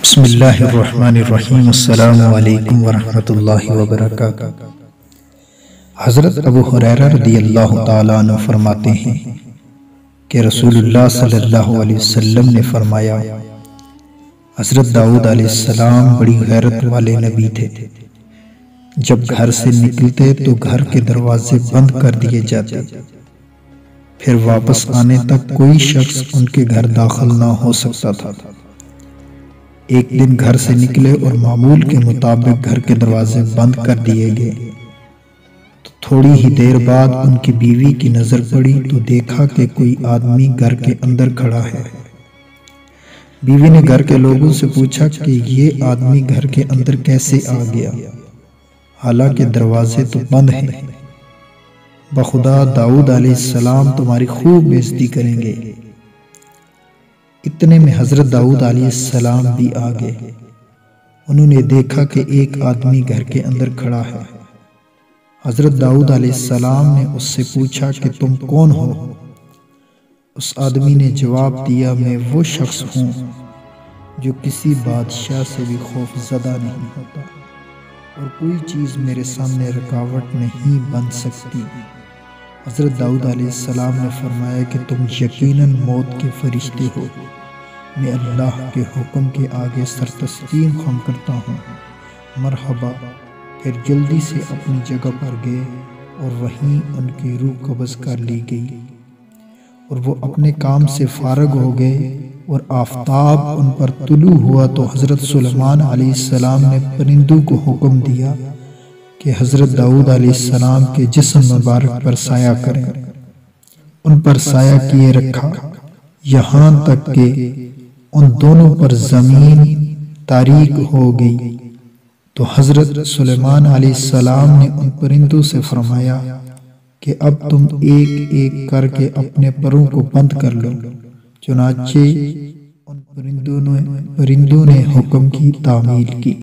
بسم اللہ الرحمن الرحیم۔ السلام علیکم ورحمۃ اللہ وبرکاتہ۔ حضرت ابو ہریرہ رضی اللہ تعالیٰ عنہ فرماتے ہیں کہ رسول اللہ صلی اللہ علیہ وسلم نے فرمایا، حضرت داؤد علیہ السلام بڑی غیرت والے نبی تھے۔ جب گھر سے نکلتے تو گھر کے دروازے بند کر دیے جاتے، پھر واپس آنے تک کوئی شخص ان کے گھر داخل نہ ہو سکتا تھا۔ ایک دن گھر سے نکلے اور معمول کے مطابق گھر کے دروازے بند کر دیے گئے تو تھوڑی ہی دیر بعد ان کی بیوی کی نظر پڑی تو دیکھا کہ کوئی آدمی گھر کے اندر کھڑا ہے۔ بیوی نے گھر کے لوگوں سے پوچھا کہ یہ آدمی گھر کے اندر کیسے آ گیا، حالانکہ دروازے تو بند ہیں۔ بخدا داؤد علیہ السلام تمہاری خوب بےزتی کریں گے۔ اتنے میں حضرت داؤد علیہ السلام بھی آ گئے۔ انہوں نے دیکھا کہ ایک آدمی گھر کے اندر کھڑا ہے۔ حضرت داؤد علیہ السلام نے اس سے پوچھا کہ تم کون ہو؟ اس آدمی نے جواب دیا، میں وہ شخص ہوں جو کسی بادشاہ سے بھی خوف زدہ نہیں ہوتا اور کوئی چیز میرے سامنے رکاوٹ نہیں بن سکتی۔ حضرت داؤد علیہ السلام نے فرمایا کہ تم یقیناً موت کے فرشتے ہو۔ میں اللہ کے حکم کے آگے سر تسلیم خم کرتا ہوں۔ مرحبا۔ پھر جلدی سے اپنی جگہ پر گئے اور وہیں ان کی روح قبض کر لی گئی اور وہ اپنے کام سے فارغ ہو گئے اور آفتاب ان پر طلوع ہوا تو حضرت سلیمان علیہ السلام نے پرندوں کو حکم دیا کہ حضرت داؤد علیہ السلام کے جسم مبارک پر سایہ کریں۔ ان پر سایہ کیے رکھا یہاں تک کہ ان دونوں پر زمین تاریک ہو گئی۔ تو حضرت سلیمان علیہ السلام نے ان پرندوں سے فرمایا کہ اب تم ایک ایک کر کے اپنے پروں کو بند کر لو۔ چنانچہ ان پرندوں نے حکم کی تعمیل کی۔